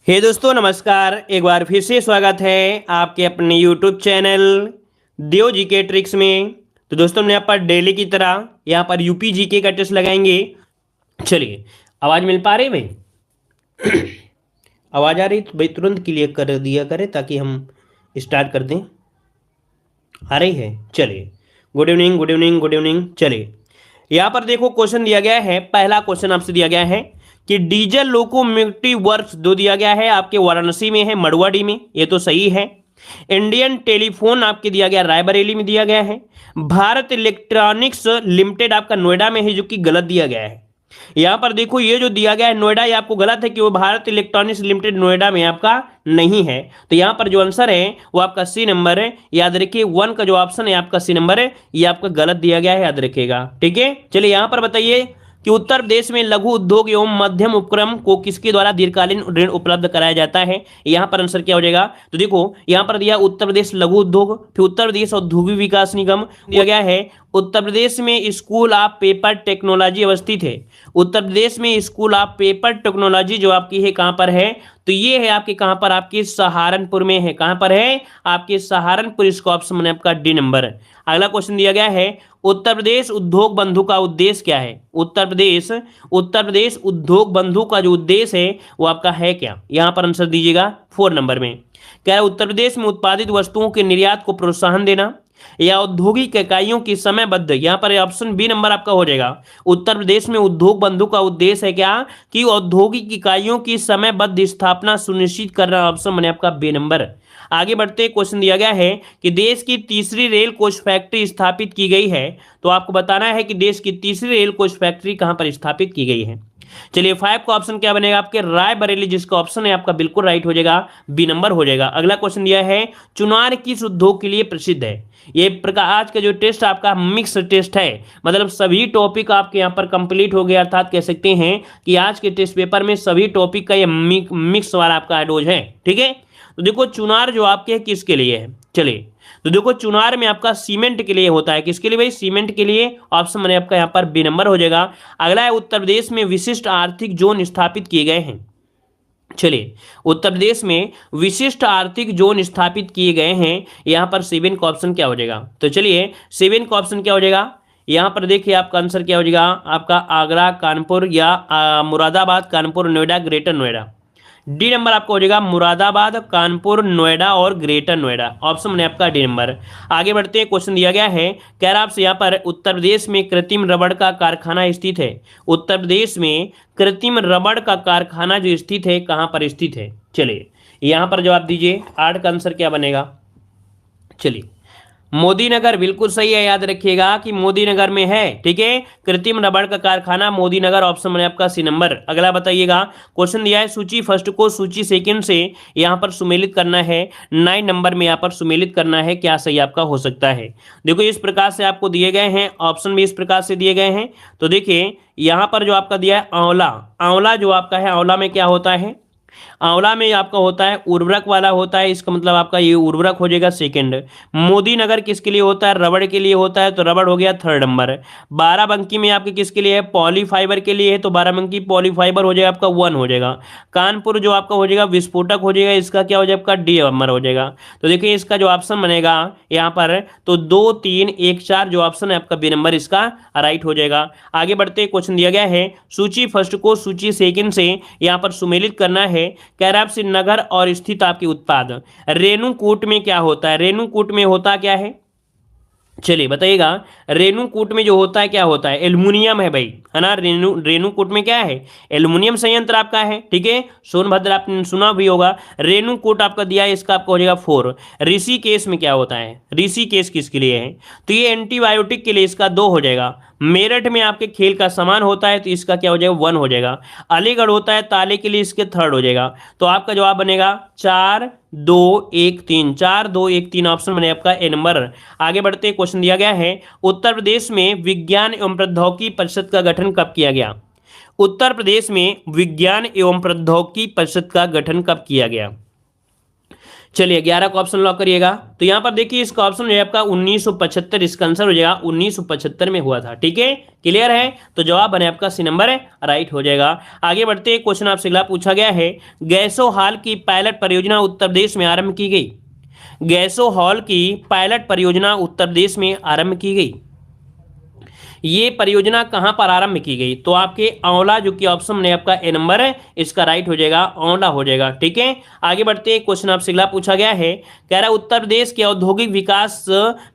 हे दोस्तों नमस्कार। एक बार फिर से स्वागत है आपके अपने यूट्यूब चैनल देव जी के ट्रिक्स में। तो दोस्तों हम यहाँ पर डेली की तरह यहाँ पर यूपी जीके का टेस्ट लगाएंगे। चलिए, आवाज़ मिल पा रही भाई? आवाज़ आ रही तो भाई तुरंत क्लियर कर दिया करें ताकि हम स्टार्ट कर दें। आ रही है? चलिए, good evening good evening good evening. चलिए, यहाँ पर देखो क्वेश्चन दिया गया है। पहला क्वेश्चन आपसे दिया गया है कि डीजल लोकोमोटिव वर्क्स दो दिया गया है आपके वाराणसी में है, मड़ुआडी में, ये तो सही है। इंडियन टेलीफोन आपके दिया गया रायबरेली में दिया गया है। भारत इलेक्ट्रॉनिक्स लिमिटेड आपका नोएडा में है, जो कि गलत दिया गया है। यहां पर देखो ये जो दिया गया है नोएडा, ये आपको गलत है कि वो भारत इलेक्ट्रॉनिक्स लिमिटेड नोएडा में आपका नहीं है। तो यहां पर जो आंसर है वो आपका सी नंबर है। याद रखिए, वन का जो ऑप्शन है आपका सी नंबर है, ये आपका गलत दिया गया है, याद रखिएगा। ठीक है, चलिए यहां पर बताइए कि उत्तर प्रदेश में लघु उद्योग एवं मध्यम उपक्रम को किसके द्वारा दीर्घकालीन ऋण उपलब्ध कराया जाता है। यहां पर आंसर क्या हो जाएगा? तो देखो यहां पर दिया उत्तर प्रदेश लघु उद्योग, फिर उत्तर प्रदेश औद्योगिक विकास निगम दिया गया है। उत्तर प्रदेश में स्कूल ऑफ पेपर टेक्नोलॉजी अवस्थित है। उत्तर प्रदेश में स्कूल ऑफ पेपर टेक्नोलॉजी जो आपकी है कहां पर है? तो ये है आपके कहां पर? आपके सहारनपुर में है। कहां पर है? आपके सहारनपुर। इसका ऑप्शन मैंने आपका डी नंबर। अगला क्वेश्चन दिया गया है, उत्तर प्रदेश उद्योग बंधु का उद्देश्य क्या है? उत्तर प्रदेश उद्योग बंधु का जो उद्देश्य है वो आपका है क्या? यहां पर आंसर दीजिएगा 4 नंबर में। क्या है? उत्तर प्रदेश में उत्पादित वस्तुओं के निर्यात को प्रोत्साहन देना या औद्योगिक इकाइयों की समयबद्ध, यहां पर ऑप्शन बी नंबर आपका हो जाएगा। उत्तर प्रदेश में उद्योग बंधु का उद्देश्य है क्या? कि औद्योगिक इकाइयों की समयबद्ध स्थापना सुनिश्चित करना। ऑप्शन मैंने आपका बी नंबर। आगे बढ़ते क्वेश्चन दिया गया है कि देश की तीसरी रेल कोच फैक्ट्री स्थापित की गई है। तो आपको बताना है कि देश की तीसरी रेल कोच फैक्ट्री कहां पर स्थापित की गई है। चलिए 5 का ऑप्शन क्या बनेगा आपके? रायबरेली, जिसका ऑप्शन है आपका बिल्कुल राइट हो जाएगा, बी नंबर हो जाएगा। अगला क्वेश्चन दिया है, चुनार किस उद्योग के लिए प्रसिद्ध है? ये प्रकार आज का जो टेस्ट आपका मिक्स टेस्ट है, मतलब सभी टॉपिक आपके यहाँ पर कंप्लीट हो गया, अर्थात कह सकते हैं कि आज के टेस्ट पेपर में सभी टॉपिक का ये मिक्स वाला आपका डोज है। ठीक है, तो देखो चुनार जो आपके किसके लिए है? चलिए, तो देखो चुनार में आपका सीमेंट के लिए होता है। किसके लिए भाई? सीमेंट के लिए। ऑप्शन मैंने आपका यहाँ पर बी नंबर हो जाएगा। अगला है, उत्तर प्रदेश में विशिष्ट आर्थिक जोन स्थापित किए गए हैं। चलिए, उत्तर प्रदेश में विशिष्ट आर्थिक जोन स्थापित किए गए हैं। यहां पर 7 का ऑप्शन क्या हो जाएगा? तो चलिए 7 का ऑप्शन क्या हो जाएगा? यहां पर देखिए आपका आंसर क्या हो जाएगा? आपका आगरा, कानपुर या Moradabad, Kanpur, Noida, greater Noida. D number आपका हो जाएगा मुरादाबाद, कानपुर, नोएडा और ग्रेटर नोएडा। ऑप्शन मैंने आपका डी नंबर। आगे बढ़ते हैं, क्वेश्चन दिया गया है, कह रहा आपसे यहाँ पर उत्तर प्रदेश में कृत्रिम रबड़ का कारखाना स्थित है। उत्तर प्रदेश में कृत्रिम रबड़ का कारखाना जो स्थित है कहाँ पर स्थित है? चलिए यहाँ पर जवाब दीजिए। 8 का आंसर क्या बनेगा? चलिए, मोदी नगर बिल्कुल सही है। याद रखिएगा कि मोदी नगर में है। ठीक है, कृत्रिम रबड़ का कारखाना मोदी नगर। ऑप्शन में आपका सी नंबर। अगला बताइएगा, क्वेश्चन दिया है, सूची फर्स्ट को सूची सेकंड से यहां पर सुमेलित करना है। 9 नंबर में यहां पर सुमेलित करना है। क्या सही आपका हो सकता है? देखो इस प्रकार से आपको दिए गए हैं, ऑप्शन भी इस प्रकार से दिए गए हैं। तो देखिए यहां पर जो आपका दिया है आंवला, आंवला जो आपका है, आंवला में क्या होता है? आंवला में आपका होता है उर्वरक वाला होता है। इसका मतलब आपका ये उर्वरक हो जाएगा सेकंड। मोदी नगर किसके लिए होता है? रबड़ के लिए होता है, तो रबड़ हो गया 3rd नंबर। बाराबंकी में आपके किसके लिए है? पॉलीफाइबर के लिए है, तो बाराबंकी पॉलीफाइबर हो जाएगा आपका 1 हो जाएगा। कानपुर जो आपका हो जाएगा विस्फोटक हो जाएगा, इसका क्या हो जाएगा? आपका डी नंबर हो जाएगा। तो देखिए इसका जो ऑप्शन बनेगा यहाँ पर, तो 2, 3, 1, 4 जो ऑप्शन है आपका बी नंबर इसका राइट हो जाएगा। आगे बढ़ते क्वेश्चन दिया गया है, सूची फर्स्ट को सूची सेकंड से यहाँ पर सुमेलित करना है। कह रहा है आपसे नगर और स्थित आपके उत्पाद। रेणुकूट में क्या होता है? रेणुकूट में होता क्या है? चलिए बताइएगा। रेणुकूट में जो होता है क्या होता है? एल्युमिनियम है भाई, है ना। रेणुकूट में क्या है? एल्युमिनियम संयंत्र आपका है। ठीक है, सोनभद्र आपने सुना भी होगा। रेणुकूट आपका दिया है, इसका आपका हो जाएगा 4। ऋषिकेश में क्या होता है? ऋषिकेश किसके लिए है? तो ये एंटीबायोटिक के लिए, इसका 2 हो जाएगा। मेरठ में आपके खेल का सामान होता है, तो इसका क्या हो जाएगा? 1 हो जाएगा। अलीगढ़ होता है ताले के लिए, इसके 3rd हो जाएगा। तो आपका जवाब बनेगा 4, 2, 1, 3। 4, 2, 1, 3 ऑप्शन बने आपका ए नंबर। आगे बढ़ते क्वेश्चन दिया गया है, उत्तर प्रदेश में विज्ञान एवं प्रौद्योगिकी परिषद का गठन कब किया गया? उत्तर प्रदेश में विज्ञान एवं प्रौद्योगिकी परिषद का गठन कब किया गया? चलिए 11 का ऑप्शन लॉक करिएगा। तो यहां पर देखिए इसका ऑप्शन जो है आपका 1975, इसका आंसर हो जाएगा 1975 में हुआ था। ठीक है, क्लियर है। तो जवाब बने आपका सी नंबर राइट हो जाएगा। आगे बढ़ते हैं, क्वेश्चन आपसे अगला पूछा गया है, गैसो हॉल की पायलट परियोजना उत्तर प्रदेश में आरंभ की गई। गैसो हॉल की पायलट परियोजना उत्तर प्रदेश में आरंभ की गई। ये परियोजना कहां पर आरंभ की गई? तो आपके आंवला, जो कि ऑप्शन में आपका ए नंबर है, इसका राइट हो जाएगा, आंवला हो जाएगा। ठीक है, आगे बढ़ते हैं, क्वेश्चन आपसे अगला पूछा गया है, कह रहा है उत्तर प्रदेश के औद्योगिक विकास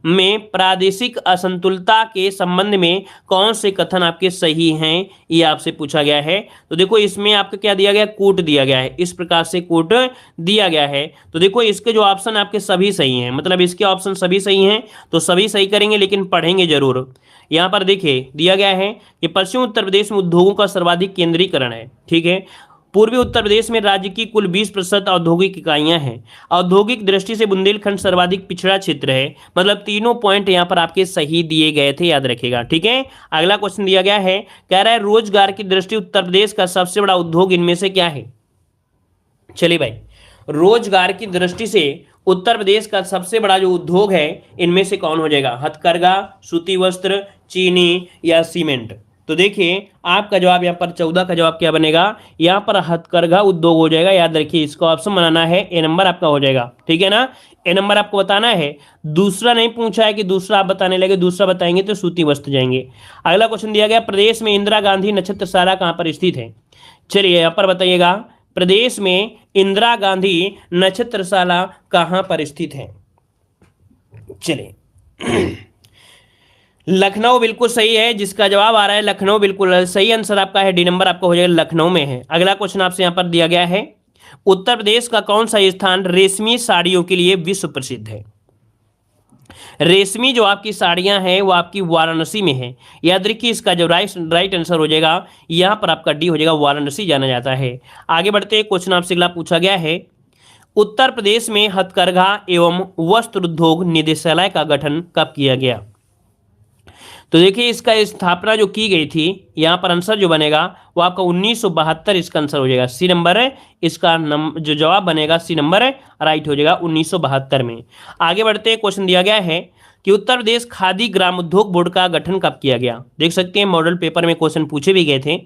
में प्रादेशिक असंतुलता के संबंध में कौन से कथन आपके सही हैं, ये आपसे पूछा गया है। तो देखो इसमें आपका क्या दिया गया, कूट दिया गया है, इस प्रकार से कूट दिया गया है। तो देखो इसके जो ऑप्शन आपके सभी सही हैं, मतलब इसके ऑप्शन सभी सही हैं, तो सभी सही करेंगे, लेकिन पढ़ेंगे जरूर। यहां पर देखिए दिया गया है कि पश्चिम उत्तर प्रदेश में उद्योगों का सर्वाधिक केंद्रीकरण है। ठीक है, पूर्वी उत्तर प्रदेश में राज्य की कुल 20% औद्योगिक इकाइयां हैं। औद्योगिक दृष्टि से बुंदेलखंड सर्वाधिक पिछड़ा क्षेत्र है। मतलब तीनों पॉइंट यहां पर आपके सही दिए गए थे, याद रखिएगा। ठीक है, अगला क्वेश्चन दिया गया है, कह रहा है रोजगार की दृष्टि उत्तर प्रदेश का सबसे बड़ा उद्योग इनमें से क्या है? चलिए भाई, रोजगार की दृष्टि से उत्तर प्रदेश का सबसे बड़ा जो उद्योग है, इनमें से कौन हो जाएगा? हथकरघा, सूती वस्त्र, चीनी या सीमेंट? तो देखिए आपका जवाब यहाँ पर 14 का जवाब क्या बनेगा? यहाँ पर हथकरघा उद्योग हो जाएगा। याद रखिए इसका ऑप्शन बनाना है, ए नंबर आपका हो जाएगा। ठीक है ना, ए नंबर आपको बताना है। दूसरा नहीं पूछा है कि दूसरा आप बताने लगे, दूसरा बताएंगे तो सूती वस्त्र जाएंगे। अगला क्वेश्चन दिया गया, प्रदेश में इंदिरा गांधी नक्षत्रशाला कहाँ पर स्थित है? चलिए यहाँ पर बताइएगा, प्रदेश में इंदिरा गांधी नक्षत्रशाला कहां पर स्थित है? चलिए लखनऊ बिल्कुल सही है, जिसका जवाब आ रहा है लखनऊ, बिल्कुल सही आंसर आपका है, डी नंबर आपका हो जाएगा, लखनऊ में है। अगला क्वेश्चन आपसे यहां पर दिया गया है, उत्तर प्रदेश का कौन सा स्थान रेशमी साड़ियों के लिए विश्व प्रसिद्ध है? रेशमी जो आपकी साड़ियां हैं वो आपकी वाराणसी में है। याद रखिए इसका जो राइट आंसर हो जाएगा, यहां पर आपका डी हो जाएगा, वाराणसी जाना जाता है। आगे बढ़ते हैं, क्वेश्चन आपसे अगला पूछा गया है, उत्तर प्रदेश में हथकरघा एवं वस्त्र उद्योग निदेशालय का गठन कब किया गया? तो देखिए इसका स्थापना जो की गई थी, यहाँ पर आंसर जो बनेगा वो आपका 1972, इसका आंसर हो जाएगा, सी नंबर है इसका जो जवाब बनेगा, सी नंबर है राइट हो जाएगा 1972 में। आगे बढ़ते हैं, क्वेश्चन दिया गया है कि उत्तर प्रदेश खादी ग्राम उद्योग बोर्ड का गठन कब किया गया? देख सकते हैं मॉडल पेपर में क्वेश्चन पूछे भी गए थे।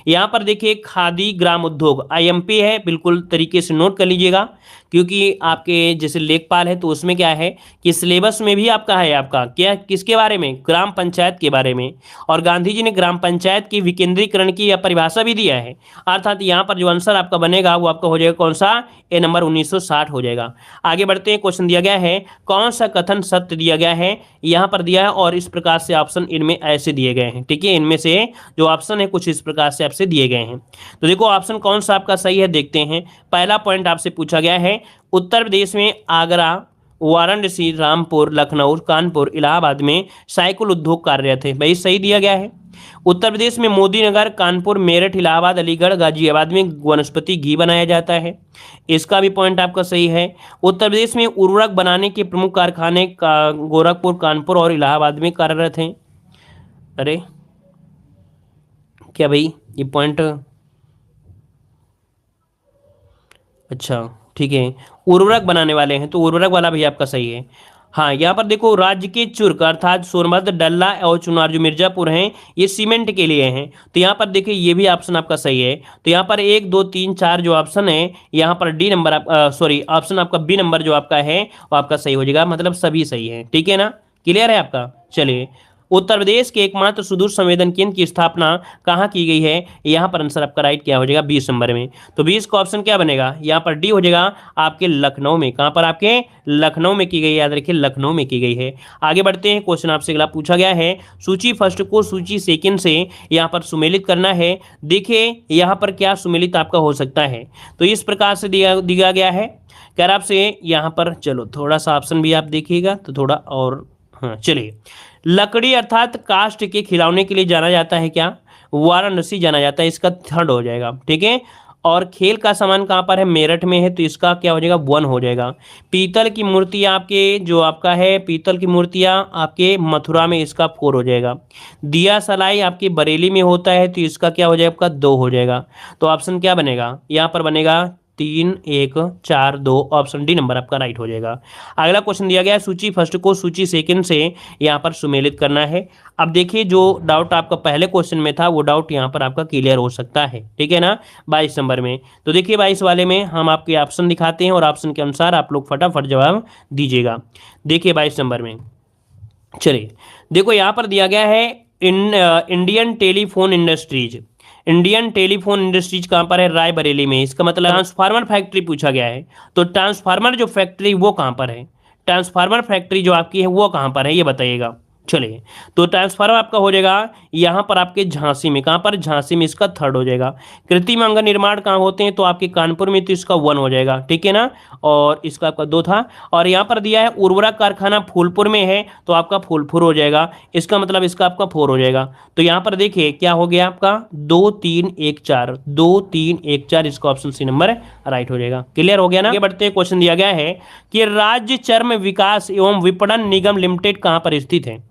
यहाँ पर देखिए खादी ग्राम उद्योग आईएमपी है, बिल्कुल तरीके से नोट कर लीजिएगा, क्योंकि आपके जैसे लेखपाल है तो उसमें क्या है कि सिलेबस में भी आपका है, आपका क्या किसके बारे में? ग्राम पंचायत के बारे में। और गांधी जी ने ग्राम पंचायत की विकेंद्रीकरण की परिभाषा भी दिया है। अर्थात यहाँ पर जो आंसर आपका बनेगा वो आपका हो जाएगा कौन सा? ए नंबर 1960 हो जाएगा। आगे बढ़ते हैं, क्वेश्चन दिया गया है, कौन सा कथन सत्य दिया गया है? यहाँ पर दिया है और इस प्रकार से ऑप्शन इनमें ऐसे दिए गए हैं। ठीक है, इनमें से जो ऑप्शन है कुछ इस प्रकार से आपसे दिए गए हैं। तो देखो ऑप्शन कौन सा आपका सही है, देखते हैं। पहला पॉइंट आपसे पूछा गया है, उत्तर प्रदेश में आगरा, वाराणसी, रामपुर, लखनऊ, कानपुर, इलाहाबाद में साइकिल उद्योग कार्यरत है। भाई सही दिया गया है। उत्तर प्रदेश में मोदीनगर, कानपुर, मेरठ, इलाहाबाद, अलीगढ़, गाजियाबाद में वनस्पति घी बनाया जाता है, इसका भी पॉइंट आपका सही है। उत्तर प्रदेश में उर्वरक बनाने के प्रमुख कारखाने गोरखपुर, कानपुर और इलाहाबाद में कार्यरत हैं। अरे क्या भाई ये पॉइंट, अच्छा ठीक है, उर्वरक बनाने वाले हैं तो उर्वरक वाला भी आपका सही है। हाँ यहाँ पर देखो राज्य के चुर्क अर्थात सोनभद्र, डल्ला और चुनार जो मिर्जापुर हैं ये सीमेंट के लिए हैं। तो यहाँ पर देखिए ये भी ऑप्शन आपका सही है। तो यहाँ पर 1 2 3 4 जो ऑप्शन है, यहाँ पर डी नंबर सॉरी ऑप्शन आपका बी नंबर जो आपका है वो आपका सही हो जाएगा, मतलब सभी सही है। ठीक है ना, क्लियर है आपका। चलिए उत्तर प्रदेश के एकमात्र सुदूर संवेदन केंद्र की स्थापना कहाँ की गई है? यहाँ पर आंसर आपका राइट क्या हो जाएगा? 20 नंबर में। तो 20 का ऑप्शन क्या बनेगा? यहाँ पर डी हो जाएगा आपके लखनऊ में। कहाँ पर? आपके लखनऊ में की गई, याद रखिए लखनऊ में की गई है। आगे बढ़ते हैं, क्वेश्चन आपसे अगला पूछा गया है, सूची फर्स्ट को सूची सेकेंड से यहाँ पर सुमेलित करना है। देखिए यहाँ पर क्या सुमेलित आपका हो सकता है, तो इस प्रकार से दिया गया है। कह रहा आपसे यहाँ पर, चलो थोड़ा सा ऑप्शन भी आप देखिएगा तो थोड़ा और, हाँ चलिए, लकड़ी अर्थात काष्ठ के खिलौने के लिए जाना जाता है क्या? वाराणसी जाना जाता है, इसका थर्ड हो जाएगा। ठीक है, और खेल का सामान कहाँ पर है? मेरठ में है, तो इसका क्या हो जाएगा? 1 हो जाएगा। पीतल की मूर्ति आपके जो आपका है, पीतल की मूर्तियाँ आपके मथुरा में, इसका 4 हो जाएगा। दिया सलाई आपके बरेली में होता है, तो इसका क्या हो जाएगा? आपका 2 हो जाएगा। तो ऑप्शन क्या बनेगा? यहाँ पर बनेगा 2 3 1 4 2 ऑप्शन डी नंबर आपका राइट हो जाएगा। अगला क्वेश्चन दिया गया है सूची फर्स्ट को सूची सेकंड से यहाँ पर सुमेलित करना है। अब देखिए जो डाउट आपका पहले क्वेश्चन में था वो डाउट यहाँ पर आपका क्लियर हो सकता है, ठीक है ना, 22 नंबर में। तो देखिए 22 वाले में हम आपके ऑप्शन दिखाते हैं और ऑप्शन के अनुसार आप लोग फटाफट जवाब दीजिएगा। देखिए 22 नंबर में, चलिए देखो यहाँ पर दिया गया है Indian telephone industries. Indian telephone industries कहाँ पर है? रायबरेली में। इसका मतलब ट्रांसफार्मर फैक्ट्री पूछा गया है, तो ट्रांसफार्मर जो फैक्ट्री वो कहाँ पर है? ट्रांसफार्मर फैक्ट्री जो आपकी है वो कहाँ पर है, ये बताइएगा। चलिए तो ट्रांसफार्मर आपका हो जाएगा यहाँ पर आपके झांसी में। कहाँ पर? झांसी में, इसका थर्ड हो जाएगा। कृत्रिम अंग निर्माण कहाँ होते हैं? तो आपके कानपुर में, तो इसका 1 हो जाएगा, ठीक है ना, और इसका आपका 2 था। और यहाँ पर दिया है उर्वरक कारखाना फूलपुर में है, तो आपका फूलपुर हो जाएगा, इसका मतलब इसका आपका 4 हो जाएगा। तो यहाँ पर देखिए क्या हो गया आपका 2 3 1 4, 2 3 1 4, इसका ऑप्शन सी नंबर राइट हो जाएगा। क्लियर हो गया ना? आगे बढ़ते हैं, क्वेश्चन दिया गया है कि राज्य चर्म विकास एवं विपणन निगम लिमिटेड कहाँ पर स्थित है?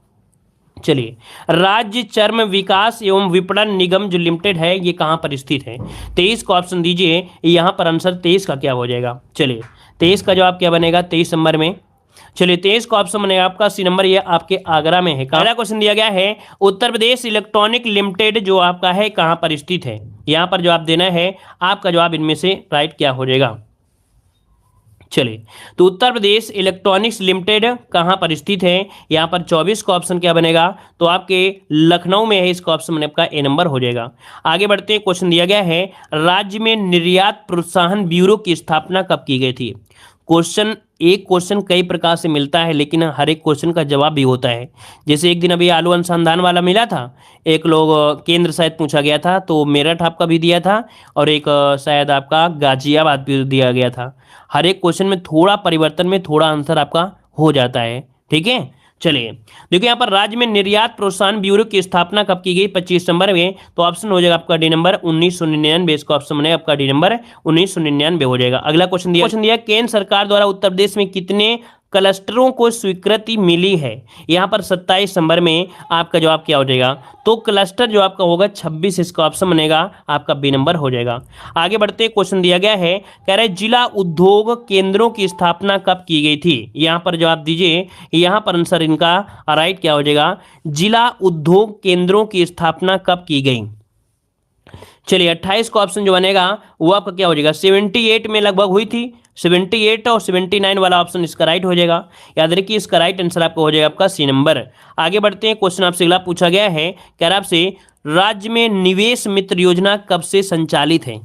चलिए राज्य चर्म विकास एवं विपणन निगम जो लिमिटेड है ये कहां पर स्थित है? 23 का ऑप्शन दीजिए, यहां पर आंसर 23 का क्या हो जाएगा? चलिए 23 का जवाब क्या बनेगा 23 नंबर में? चलिए 23 का ऑप्शन बनेगा आपका सी नंबर, ये आपके आगरा में है। पहला क्वेश्चन दिया गया है उत्तर प्रदेश इलेक्ट्रॉनिक लिमिटेड जो आपका है कहां पर स्थित है? यहां पर जवाब देना है, आपका जवाब इनमें से राइट क्या हो जाएगा? चलिए तो उत्तर प्रदेश इलेक्ट्रॉनिक्स लिमिटेड कहां पर स्थित है? यहां पर 24 का ऑप्शन क्या बनेगा? तो आपके लखनऊ में है, इसका ऑप्शन बने आपका ए नंबर हो जाएगा। आगे बढ़ते हैं, क्वेश्चन दिया गया है राज्य में निर्यात प्रोत्साहन ब्यूरो की स्थापना कब की गई थी? एक क्वेश्चन कई प्रकार से मिलता है, लेकिन हर एक क्वेश्चन का जवाब भी होता है। जैसे एक दिन अभी आलू अनुसंधान वाला मिला था, एक लोग केंद्र शायद पूछा गया था, तो मेरठ आपका भी दिया था, और एक शायद आपका गाजियाबाद भी दिया गया था। हर एक क्वेश्चन में थोड़ा परिवर्तन में थोड़ा आंसर आपका हो जाता है, ठीक है। चलिए देखिए यहाँ पर राज्य में निर्यात प्रोत्साहन ब्यूरो की स्थापना कब की गई? 25 नंबर में, तो ऑप्शन हो जाएगा आपका डी नंबर 1999, इसका ऑप्शन बनेगा आपका डी नंबर 1999 हो जाएगा। अगला क्वेश्चन दिया केंद्र सरकार द्वारा उत्तर प्रदेश में कितने क्लस्टरों को स्वीकृति मिली है? यहाँ पर 27 नंबर में आपका जवाब क्या हो जाएगा? तो क्लस्टर जो आपका होगा 26, इसका ऑप्शन बनेगा आपका बी नंबर हो जाएगा। आगे बढ़ते, क्वेश्चन दिया गया है, कह रहे जिला उद्योग केंद्रों की स्थापना कब की गई थी? यहाँ पर जवाब दीजिए, यहाँ पर आंसर इनका राइट क्या हो जाएगा? जिला उद्योग केंद्रों की स्थापना कब की गई? चलिए 28 का ऑप्शन जो बनेगा वो आपका क्या हो जाएगा? 78 में लगभग हुई थी। 78 और 79 वाला ऑप्शन इसका राइट हो जाएगा। याद रखिए इसका राइट आंसर आपका हो जाएगा आपका सी नंबर। आगे बढ़ते हैं, क्वेश्चन आपसे अगला पूछा गया है, कह रहा आपसे राज्य में निवेश मित्र योजना कब से संचालित है?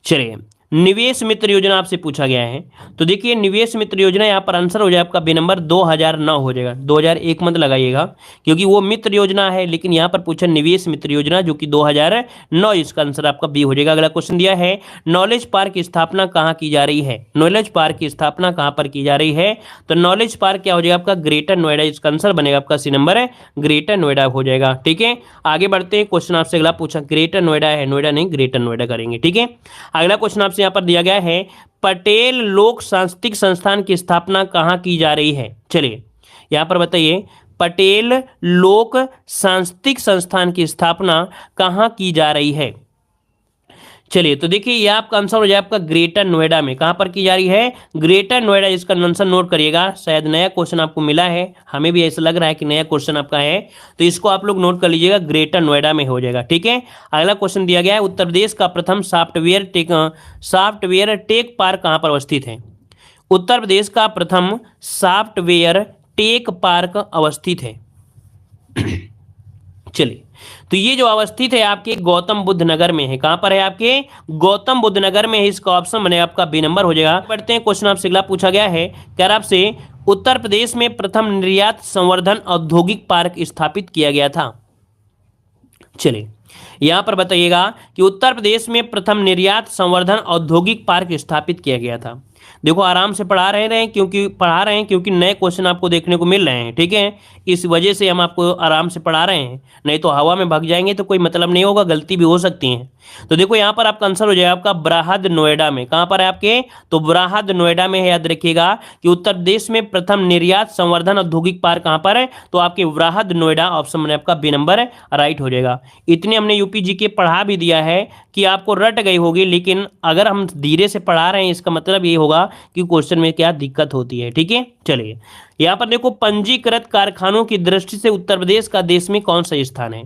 चलिए निवेश मित्र योजना आपसे पूछा गया है, तो देखिए निवेश मित्र योजना यहाँ पर आंसर हो जाए आपका बी नंबर 2009 हो जाएगा। 2001 मत लगाइएगा क्योंकि वो मित्र योजना है, लेकिन यहाँ पर पूछा निवेश मित्र योजना जो कि 2009, इसका आंसर आपका बी हो जाएगा। अगला क्वेश्चन दिया है नॉलेज पार्क की स्थापना कहाँ की जा रही है? नॉलेज पार्क की स्थापना कहाँ पर की जा रही है? तो नॉलेज पार्क क्या हो जाएगा आपका? ग्रेटर नोएडा, इसका आंसर बनेगा आपका सी नंबर है, ग्रेटर नोएडा हो जाएगा, ठीक है। आगे बढ़ते हैं, क्वेश्चन आपसे अगला पूछा, ग्रेटर नोएडा है, नोएडा नहीं ग्रेटर नोएडा करेंगे, ठीक है। अगला क्वेश्चन आपसे यहाँ पर दिया गया है पटेल लोक सांस्कृतिक संस्थान की स्थापना कहां की जा रही है? चलिए यहां पर बताइए पटेल लोक सांस्कृतिक संस्थान की स्थापना कहां की जा रही है? चलिए तो देखिए ये आपका आंसर हो जाए आपका ग्रेटर नोएडा में। कहां पर की जा रही है? ग्रेटर नोएडा, इसका आंसर नोट करिएगा। शायद नया क्वेश्चन आपको मिला है, हमें भी ऐसा लग रहा है कि नया क्वेश्चन आपका है, तो इसको आप लोग नोट कर लीजिएगा, ग्रेटर नोएडा में हो जाएगा, ठीक है। अगला क्वेश्चन दिया गया है उत्तर प्रदेश का प्रथम सॉफ्टवेयर टेक पार्क कहां पर अवस्थित है? उत्तर प्रदेश का प्रथम सॉफ्टवेयर टेक पार्क अवस्थित है। चलिए तो ये जो अवस्थित है आपके गौतम बुद्ध नगर में है। कहां पर है? आपके गौतम बुद्ध नगर में है, इसका ऑप्शन बनेगा आपका बी नंबर हो जाएगा। बढ़ते हैं, क्वेश्चन आपसे अगला पूछा गया है, कह रहा आपसे उत्तर प्रदेश में प्रथम निर्यात संवर्धन औद्योगिक पार्क स्थापित किया गया था। चलिए यहां पर बताइएगा कि उत्तर प्रदेश में प्रथम निर्यात संवर्धन औद्योगिक पार्क स्थापित किया गया था। देखो आराम से पढ़ा रहे हैं क्योंकि नए क्वेश्चन आपको देखने को मिल रहे हैं, ठीक है, इस वजह से हम आपको आराम से पढ़ा रहे हैं, नहीं तो हवा में भाग जाएंगे तो कोई मतलब नहीं होगा, गलती भी हो सकती है। तो देखो यहाँ पर आपका आंसर हो जाएगा आपका बृहद नोएडा में। कहां पर है आपके? तो बृहद नोएडा में है। याद रखिएगा कि उत्तर प्रदेश में प्रथम निर्यात संवर्धन औद्योगिक पार्क कहां पर है? तो आपके बृहद नोएडा, ऑप्शन में आपका बी नंबर राइट हो जाएगा। इतने हम हमने यूपी जीके पढ़ा भी दिया है कि आपको रट गई होगी, लेकिन अगर हम धीरे से पढ़ा रहे हैं इसका मतलब ये होगा कि क्वेश्चन में क्या दिक्कत होती है। ठीक है, चलिए यहाँ पर देखो, पंजीकृत कारखानों की दृष्टि से उत्तर प्रदेश का देश में कौन सा स्थान है।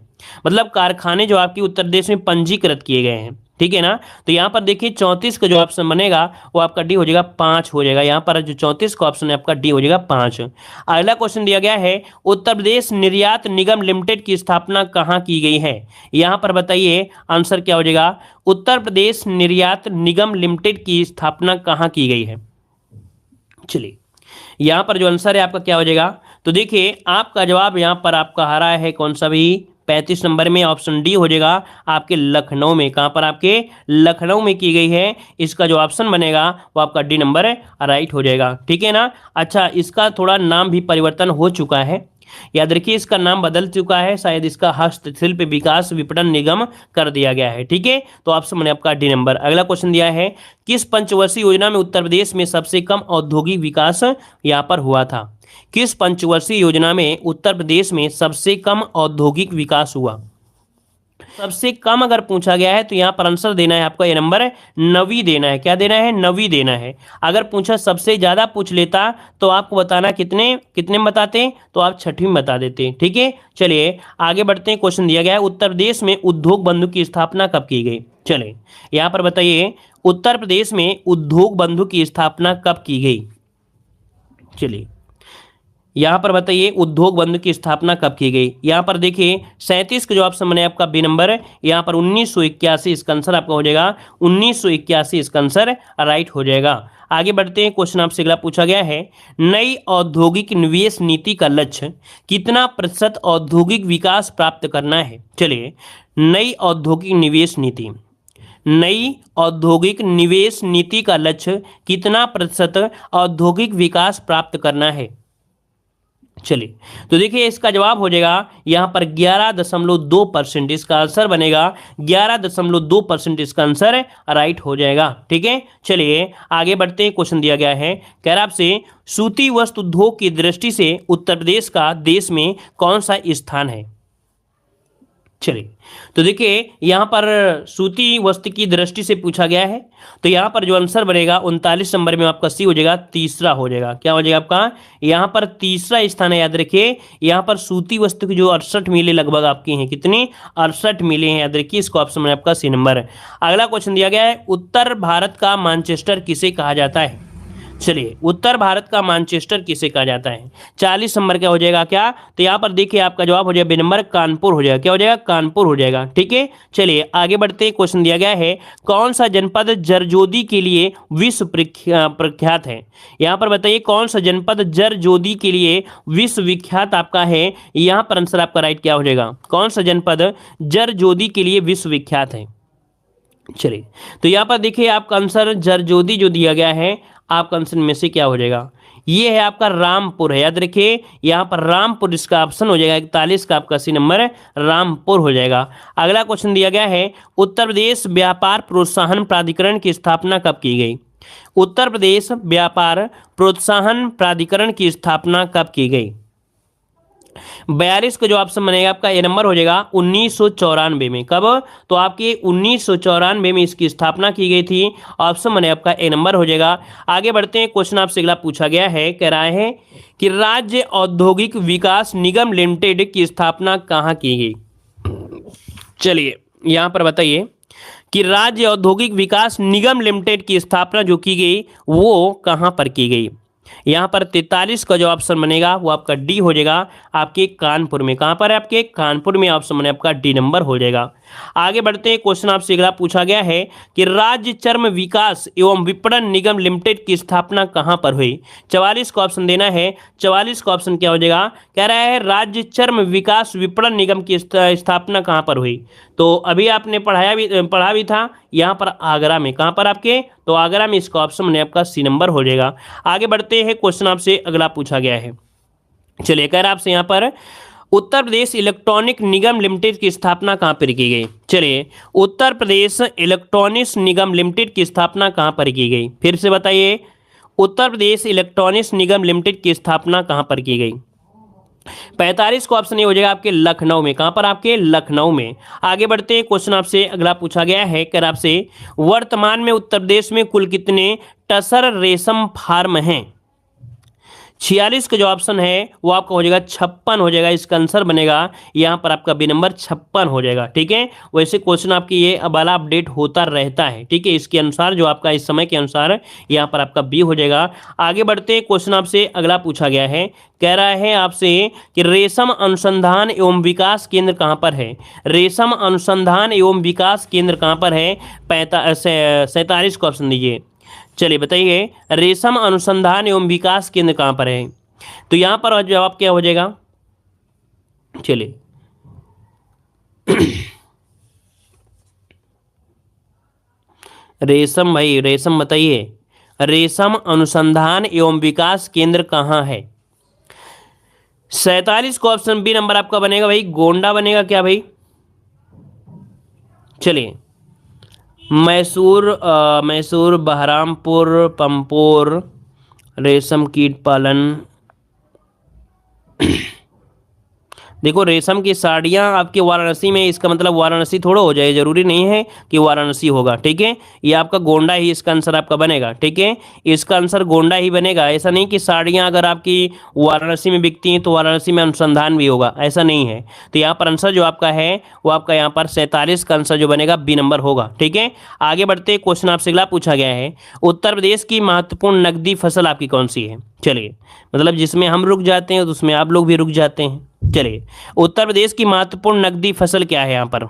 मतलब कारखाने जो आपकी उत्तर प्रदेश में पंजीकृत किए गए हैं, ठीक है ना। तो यहाँ पर देखिए 34 का जो ऑप्शन बनेगा वो आपका डी हो जाएगा, 5 हो जाएगा। यहाँ पर जो 34 का ऑप्शन है आपका डी हो जाएगा 5। अगला क्वेश्चन दिया गया है, उत्तर प्रदेश निर्यात निगम लिमिटेड की स्थापना कहाँ की गई है। यहाँ पर बताइए आंसर क्या हो जाएगा, उत्तर प्रदेश निर्यात निगम लिमिटेड की स्थापना कहाँ की गई है। चलिए यहाँ पर जो आंसर है आपका क्या हो जाएगा, तो देखिए आपका जवाब यहाँ पर आपका आ रहा है कौन सा भी, 35 नंबर में ऑप्शन डी हो जाएगा आपके लखनऊ में। कहाँ पर, आपके लखनऊ में की गई है। इसका जो ऑप्शन बनेगा वो आपका डी नंबर राइट हो जाएगा, ठीक है ना। अच्छा, इसका थोड़ा नाम भी परिवर्तन हो चुका है, याद रखिए इसका नाम बदल चुका है, शायद इसका हस्तशिल्प विकास विपणन निगम कर दिया गया है। ठीक है, तो ऑप्शन बने आपका डी नंबर। अगला क्वेश्चन दिया है, किस पंचवर्षीय योजना में उत्तर प्रदेश में सबसे कम औद्योगिक विकास यहाँ पर हुआ था। किस पंचवर्षीय योजना में उत्तर प्रदेश में सबसे कम औद्योगिक विकास हुआ। सबसे कम अगर पूछा गया है तो यहाँ पर आंसर देना है आपका, ये नंबर 9 देना है। क्या देना है, 9 देना है। अगर पूछा सबसे ज्यादा पूछ लेता तो आपको बताना कितने कितने में बताते, तो आप 6वीं में बता देते। ठीक है, चलिए आगे बढ़ते हैं। क्वेश्चन दिया गया है, उत्तर प्रदेश में उद्योग बंधु की स्थापना कब की गई। चलिए यहाँ पर बताइए, उत्तर प्रदेश में उद्योग बंधु की स्थापना कब की गई। चलिए यहाँ पर बताइए उद्योग बंधु की स्थापना कब की गई। यहाँ पर देखिए 37 का जो ऑप्शन बने आपका बी नंबर, यहाँ पर 1981 इसका आंसर आपका हो जाएगा, 1981 इसका आंसर राइट हो जाएगा। आगे बढ़ते हैं, क्वेश्चन आपसे अगला पूछा गया है, नई औद्योगिक निवेश नीति का लक्ष्य कितना प्रतिशत औद्योगिक विकास प्राप्त करना है। चलिए नई औद्योगिक निवेश नीति, नई औद्योगिक निवेश नीति का लक्ष्य कितना प्रतिशत औद्योगिक विकास प्राप्त करना है। चलिए तो देखिए इसका जवाब हो जाएगा यहाँ पर 11.2%, इसका आंसर बनेगा 11.2%, इसका आंसर राइट हो जाएगा। ठीक है, चलिए आगे बढ़ते हैं। क्वेश्चन दिया गया है, कह रहा आपसे, सूती वस्त्र उद्योग की दृष्टि से उत्तर प्रदेश का देश में कौन सा स्थान है। चलिए तो देखिए यहाँ पर सूती वस्त्र की दृष्टि से पूछा गया है, तो यहाँ पर जो आंसर बनेगा 39 नंबर में आपका सी हो जाएगा, तीसरा हो जाएगा। क्या हो जाएगा आपका, यहाँ पर तीसरा स्थान है। याद रखिए यहाँ पर सूती वस्त्र की जो 68 मिले लगभग आपकी हैं, कितनी 68 मिले हैं, याद रखिए इसको ऑप्शन में आपका सी नंबर। अगला क्वेश्चन दिया गया है, उत्तर भारत का मैनचेस्टर किसे कहा जाता है। चलिए उत्तर भारत का मैनचेस्टर किसे कहा जाता है। 40 नंबर क्या हो जाएगा, क्या, तो यहाँ पर देखिए आपका जवाब हो जाएगा बी नंबर, कानपुर हो जाएगा। क्या हो जाएगा, कानपुर हो जाएगा। ठीक है, चलिए आगे बढ़ते हैं। क्वेश्चन दिया गया है, कौन सा जनपद जरजोदी के लिए विश्व प्रख्यात है। यहाँ पर बताइए कौन सा जनपद जरजोदी के लिए विश्व विख्यात आपका है। यहाँ पर आंसर आपका राइट क्या हो जाएगा, कौन सा जनपद जरजोदी के लिए विश्व विख्यात है। चलिए तो यहाँ पर देखिए आपका आंसर जरजोदी जो दिया गया है, आपका आंसर में से क्या हो जाएगा, ये है आपका रामपुर है। याद रखिए यहाँ पर रामपुर इसका ऑप्शन हो जाएगा, 41 का आपका सी नंबर रामपुर हो जाएगा। अगला क्वेश्चन दिया गया है, उत्तर प्रदेश व्यापार प्रोत्साहन प्राधिकरण की स्थापना कब की गई। उत्तर प्रदेश व्यापार प्रोत्साहन प्राधिकरण की स्थापना कब की गई। 42 का जो ऑप्शन बनेगा आपका ए नंबर हो जाएगा 1994 में। कब, तो आपके 1994 में इसकी स्थापना की गई थी। ऑप्शन बने आपका ए नंबर हो जाएगा। आगे बढ़ते हैं, क्वेश्चन आपसे अगला पूछा गया है, कह रहा है कि राज्य औद्योगिक विकास निगम लिमिटेड की स्थापना कहाँ की गई। चलिए यहाँ पर बताइए कि राज्य औद्योगिक विकास निगम लिमिटेड की स्थापना जो की गई वो कहाँ पर की गई। यहाँ पर 43 का जो ऑप्शन बनेगा वो आपका डी हो जाएगा, आपके कानपुर में। कहाँ पर है, आपके कानपुर में। ऑप्शन बने आपका डी नंबर हो जाएगा। आगे बढ़ते हैं, क्वेश्चन आपसे अगला पूछा गया है कि राज्य चर्म विकास एवं विपणन निगम लिमिटेड की स्थापना कहाँ पर हुई। 44 का ऑप्शन देना है। 44 का ऑप्शन क्या हो जाएगा, कह रहा है राज्य चर्म विकास विपणन निगम की स्थापना कहाँ पर हुई। तो अभी आपने पढ़ा भी था यहाँ पर आगरा में। कहाँ पर आपके, तो आगरा में। इसका ऑप्शन बने आपका सी नंबर हो जाएगा। आगे बढ़ते हैं, क्वेश्चन आपसे अगला पूछा गया है। चलिए कह रहा आपसे यहाँ पर, उत्तर प्रदेश इलेक्ट्रॉनिक निगम लिमिटेड की स्थापना कहाँ पर की गई। चलिए उत्तर प्रदेश इलेक्ट्रॉनिक्स निगम लिमिटेड की स्थापना कहाँ पर की गई, फिर से बताइए। उत्तर प्रदेश इलेक्ट्रॉनिक्स निगम लिमिटेड की स्थापना कहाँ पर की गई। 45 का ऑप्शन ये हो जाएगा आपके लखनऊ में। कहां पर? आपके लखनऊ में। आगे बढ़ते हैं, क्वेश्चन आपसे अगला पूछा गया है, कर आपसे वर्तमान में उत्तर प्रदेश में कुल कितने टसर रेशम फार्म हैं? 46 का जो ऑप्शन है वो आपका हो जाएगा 56 हो जाएगा। इसका आंसर बनेगा यहाँ पर आपका बी नंबर 56 हो जाएगा। ठीक है, वैसे क्वेश्चन आपकी ये वाला अपडेट होता रहता है। ठीक है, इसके अनुसार जो आपका इस समय के अनुसार यहाँ पर आपका बी हो जाएगा। आगे बढ़ते हैं, क्वेश्चन आपसे अगला पूछा गया है, कह रहा है आपसे कि रेशम अनुसंधान एवं विकास केंद्र कहाँ पर है? रेशम अनुसंधान एवं विकास केंद्र कहाँ पर है? 47 का ऑप्शन दीजिए। चलिए बताइए, रेशम अनुसंधान एवं विकास केंद्र कहाँ पर है? तो यहाँ पर जवाब क्या हो जाएगा? चलिए रेशम, भाई रेशम बताइए, रेशम अनुसंधान एवं विकास केंद्र कहाँ है? 47 का ऑप्शन बी नंबर आपका बनेगा भाई गोंडा बनेगा क्या भाई? चलिए, मैसूर, बहरामपुर, पंपोर, रेशम कीट पालन। देखो, रेशम की साड़ियाँ आपके वाराणसी में, इसका मतलब वाराणसी थोड़ा हो जाए, जरूरी नहीं है कि वाराणसी होगा। ठीक है, ये आपका गोंडा ही इसका आंसर आपका बनेगा। ठीक है, इसका आंसर गोंडा ही बनेगा। ऐसा नहीं कि साड़ियाँ अगर आपकी वाराणसी में बिकती हैं तो वाराणसी में अनुसंधान भी होगा, ऐसा नहीं है। तो यहाँ पर आंसर जो आपका है वो आपका यहाँ पर 47 का आंसर जो बनेगा बी नंबर होगा। ठीक है, आगे बढ़ते क्वेश्चन आपसे अगला पूछा गया है, उत्तर प्रदेश की महत्वपूर्ण नकदी फसल आपकी कौन सी है? चलिए, मतलब जिसमें हम रुक जाते हैं तो उसमें आप लोग भी रुक जाते हैं। चलिए, उत्तर प्रदेश की महत्वपूर्ण नकदी फसल क्या है यहाँ पर?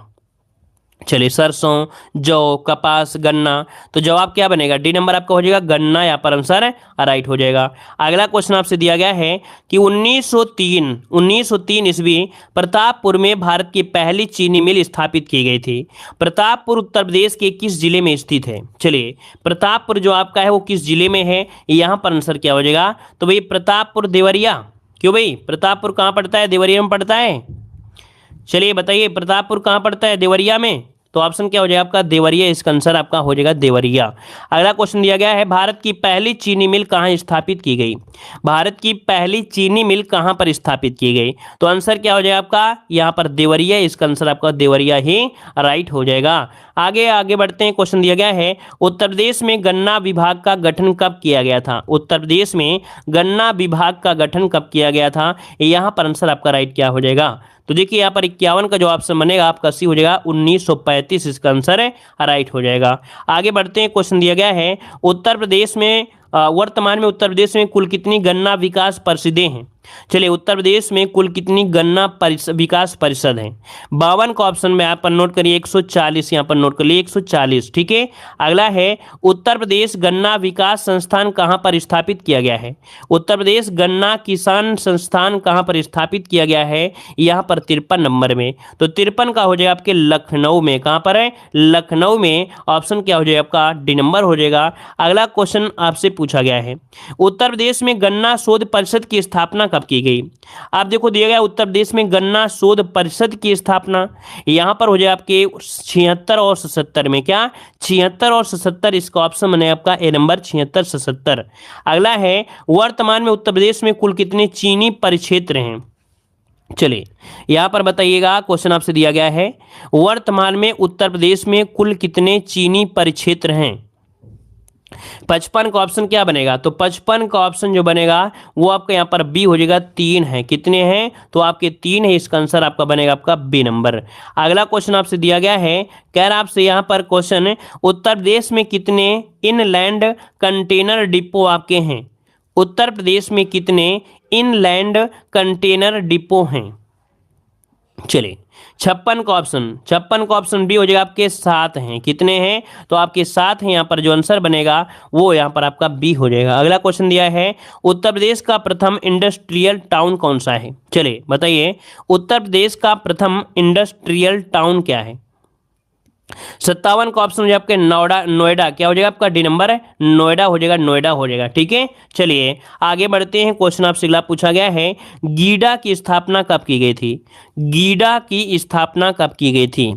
चलिए, सरसों, जौ, कपास, गन्ना। तो जवाब क्या बनेगा? डी नंबर आपका हो जाएगा गन्ना, यहाँ पर आंसर राइट हो जाएगा। अगला क्वेश्चन आपसे दिया गया है कि 1903 ईस्वी प्रतापपुर में भारत की पहली चीनी मिल स्थापित की गई थी। प्रतापपुर उत्तर प्रदेश के किस जिले में स्थित है? चलिए, प्रतापपुर जो आपका है वो किस जिले में है? यहाँ पर आंसर क्या हो जाएगा? तो भाई प्रतापपुर देवरिया। क्यों भाई? प्रतापपुर कहाँ पड़ता है? देवरिया में पड़ता है। चलिए बताइए, प्रतापपुर कहाँ पड़ता है? देवरिया में। तो ऑप्शन क्या हो जाएगा आपका? देवरिया, इसका आंसर आपका हो जाएगा देवरिया। अगला क्वेश्चन दिया गया है, भारत की पहली चीनी मिल कहाँ स्थापित की गई? भारत की पहली चीनी मिल कहाँ पर स्थापित की गई? तो आंसर क्या हो जाएगा आपका? यहाँ पर देवरिया, इसका आंसर आपका देवरिया ही राइट हो जाएगा। आगे बढ़ते हैं, क्वेश्चन दिया गया है, उत्तर प्रदेश में गन्ना विभाग का गठन कब किया गया था? उत्तर प्रदेश में गन्ना विभाग का गठन कब किया गया था? यहाँ पर आंसर आपका राइट क्या हो जाएगा? तो देखिए, यहाँ पर 51 का जो ऑप्शन बनेगा आपका सी हो जाएगा 1935, इसका आंसर है राइट हो जाएगा। आगे बढ़ते हैं, क्वेश्चन दिया गया है, उत्तर प्रदेश में वर्तमान में उत्तर प्रदेश में कुल कितनी गन्ना विकास परिषदें हैं? चलिए, उत्तर प्रदेश में कुल कितनी गन्ना विकास परिषद हैं? 52 का ऑप्शन में आप पर नोट करिए, 140 यहाँ पर नोट कर लिए, 140। ठीक है, अगला है, उत्तर प्रदेश गन्ना विकास संस्थान कहाँ पर स्थापित किया गया है? उत्तर प्रदेश गन्ना किसान संस्थान कहाँ पर स्थापित किया गया है? यहाँ पर 53 नंबर में। तो 53 का हो जाएगा आपके लखनऊ में। कहाँ पर है? लखनऊ में। ऑप्शन क्या हो जाएगा आपका? डी नंबर हो जाएगा। अगला क्वेश्चन आपसे पूछा गया है, उत्तर प्रदेश में गन्ना शोध परिषद की स्थापना कब की गई? आप देखो, दिया गया उत्तर प्रदेश में गन्ना शोध परिषद की स्थापना, यहां पर हो जाए आपके 76 और 77 में। क्या? 76 और 77, इसका ऑप्शन बने आपका ए नंबर 76 77। अगला है, वर्तमान में उत्तर प्रदेश में कुल कितने चीनी परिक्षेत्र हैं? चलिए, यहां पर बताइएगा, क्वेश्चन आपसे दिया गया है, वर्तमान में उत्तर प्रदेश में कुल कितने चीनी परिक्षेत्र हैं? 55 का ऑप्शन क्या बनेगा? तो 55 का ऑप्शन जो बनेगा वो आपका यहाँ पर बी हो जाएगा, 3 है। कितने हैं? तो आपके 3 है, इसका आंसर आपका बनेगा आपका बी नंबर। अगला क्वेश्चन आपसे दिया गया है, कह रहा आपसे यहाँ पर क्वेश्चन, उत्तर प्रदेश में कितने इनलैंड कंटेनर डिपो आपके हैं? उत्तर प्रदेश में कितने इनलैंड कंटेनर डिपो हैं? चलिए, 56 का ऑप्शन बी हो जाएगा आपके 7 हैं। कितने हैं? तो आपके 7 हैं। यहाँ पर जो आंसर बनेगा वो यहाँ पर आपका बी हो जाएगा। अगला क्वेश्चन दिया है, उत्तर प्रदेश का प्रथम इंडस्ट्रियल टाउन कौन सा है? चलिए बताइए, उत्तर प्रदेश का प्रथम इंडस्ट्रियल टाउन क्या है? 57 का ऑप्शन हो जाएगा आपके नोएडा। क्या हो जाएगा आपका? डी नंबर है, नोएडा हो जाएगा। ठीक है, चलिए आगे बढ़ते हैं, क्वेश्चन आपसे अगला पूछा गया है, गीडा की स्थापना कब की गई थी? गीडा की स्थापना कब की गई थी?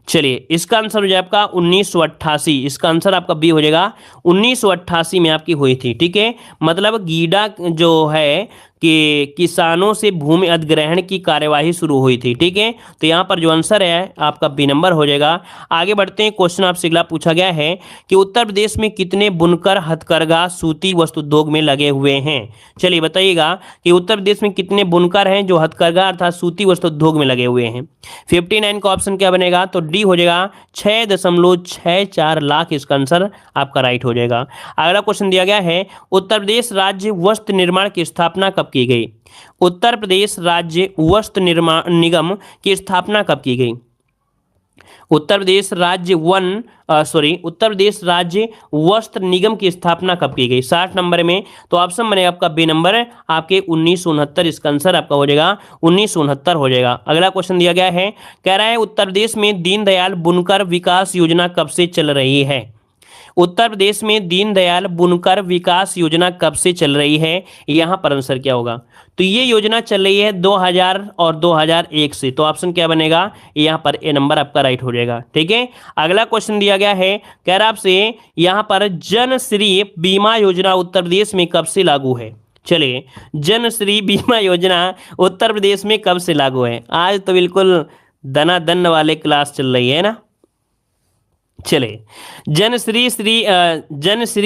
चलिए, इसका आंसर हो जाए आपका 1988, इसका आंसर आपका बी हो जाएगा 1988 में आपकी हुई थी। ठीक है, मतलब गीडा जो है कि किसानों से भूमि अधिग्रहण की कार्यवाही शुरू हुई थी। ठीक है, तो यहाँ पर जो आंसर है आपका बी नंबर हो जाएगा। आगे बढ़ते हैं, क्वेश्चन आपसे अगला पूछा गया है कि उत्तर प्रदेश में कितने बुनकर, हथकरघा, सूती वस्त्र उद्योग में लगे हुए हैं। चलिए बताइएगा कि उत्तर प्रदेश में कितने बुनकर हैं जो हथकरघा अर्थात सूती वस्त्र उद्योग में लगे हुए हैं। 59 का ऑप्शन क्या बनेगा, तो डी हो जाएगा 6.64 लाख, इसका आंसर आपका राइट हो जाएगा। अगला क्वेश्चन दिया गया है, उत्तर प्रदेश राज्य वस्त्र निर्माण की स्थापना कब की गई। उत्तर प्रदेश राज्य वस्त्र निर्माण निगम की स्थापना कब की गई। उत्तर प्रदेश राज्य उत्तर प्रदेश राज्य वस्त्र निगम की स्थापना कब की गई 60 नंबर में, तो ऑप्शन बनेगा आपका बी नंबर आपके 1969, इसका आंसर आपका हो जाएगा 1969 हो जाएगा। अगला क्वेश्चन दिया गया है, कह रहा है उत्तर प्रदेश में दीनदयाल बुनकर विकास योजना कब से चल रही है। उत्तर प्रदेश में दीनदयाल बुनकर विकास योजना कब से चल रही है, यहां पर आंसर क्या होगा, तो ये योजना चल रही है 2000 और 2001 से, तो ऑप्शन क्या बनेगा, यहां पर ए नंबर आपका राइट हो जाएगा। ठीक है, अगला क्वेश्चन दिया गया है, कह रहा आपसे यहां पर जनश्री बीमा योजना उत्तर प्रदेश में कब से लागू है। चलिए, जनश्री बीमा योजना उत्तर प्रदेश में कब से लागू है। आज तो बिल्कुल दनादन वाले क्लास चल रही है ना। चले, जनश्री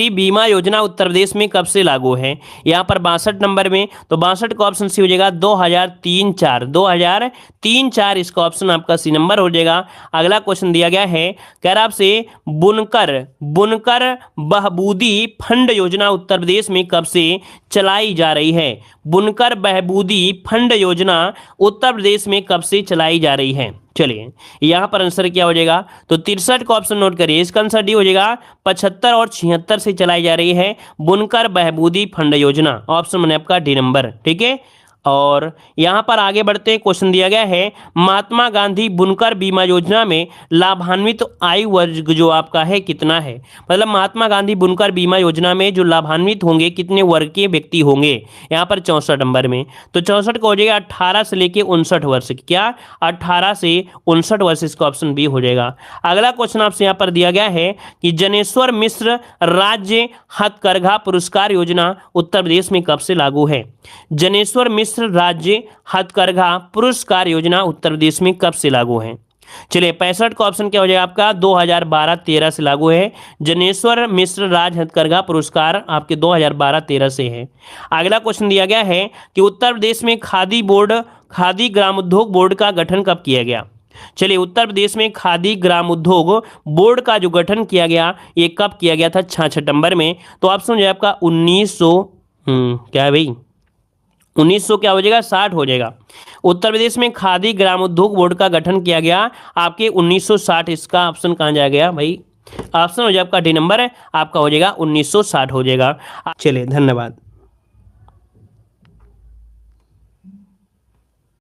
बीमा योजना उत्तर प्रदेश में कब से लागू है, यहाँ पर 62 नंबर में, तो 62 का ऑप्शन सी हो जाएगा 2003-4 इसका ऑप्शन आपका सी नंबर हो जाएगा। अगला क्वेश्चन दिया गया है, कह रहा आपसे बुनकर बहबूदी फंड योजना उत्तर प्रदेश में कब से चलाई जा रही है। बुनकर बहबूदी फंड योजना उत्तर प्रदेश में कब से चलाई जा रही है। चलिए, यहां पर आंसर क्या हो जाएगा, तो 63 का ऑप्शन नोट करिए, इसका आंसर डी हो जाएगा 75 और 76 से चलाई जा रही है बुनकर बहबूदी फंड योजना, ऑप्शन बने आपका डी नंबर। ठीक है, और यहाँ पर आगे बढ़ते हैं, क्वेश्चन दिया गया है, महात्मा गांधी बुनकर बीमा योजना में लाभान्वित आयु वर्ग जो आपका है कितना है। मतलब महात्मा गांधी बुनकर बीमा योजना में जो लाभान्वित होंगे कितने वर्ग के व्यक्ति होंगे, यहाँ पर 64 नंबर में, तो 64 का हो जाएगा 18 से लेके 59 वर्ष, क्या 18 से 59 वर्ष, इसका ऑप्शन बी हो जाएगा। अगला क्वेश्चन आपसे यहाँ पर दिया गया है कि जनेश्वर मिश्र राज्य हथकरघा पुरस्कार योजना उत्तर प्रदेश में कब से लागू है। जनेश्वर मिश्र राज्य हथकरघा पुरस्कार योजना उत्तर प्रदेश में कब से लागू है। चलिए, 65 का ऑप्शन क्या हो जाएगा आपका 2012-13 से लागू है। जनेश्वर मिश्र राज्य हथकरघा पुरस्कार आपके 2012-13 से है। अगला क्वेश्चन दिया गया है कि उत्तर प्रदेश में खादी ग्रामोद्योग बोर्ड का गठन कब किया गया। चलिए, उत्तर प्रदेश में खादी ग्राम उद्योग बोर्ड का जो गठन किया गया ये कब किया गया था 66 नंबर में, तो ऑप्शन जो है आपका 1900 क्या है भाई 1900 क्या हो जाएगा 60 हो जाएगा। उत्तर प्रदेश में खादी ग्रामोद्योग बोर्ड का गठन किया गया आपके 1960, इसका ऑप्शन कहाँ जाएगा भाई, ऑप्शन हो जाएगा आपका डी नंबर है आपका हो जाएगा 1960 हो जाएगा। चलिए, धन्यवाद।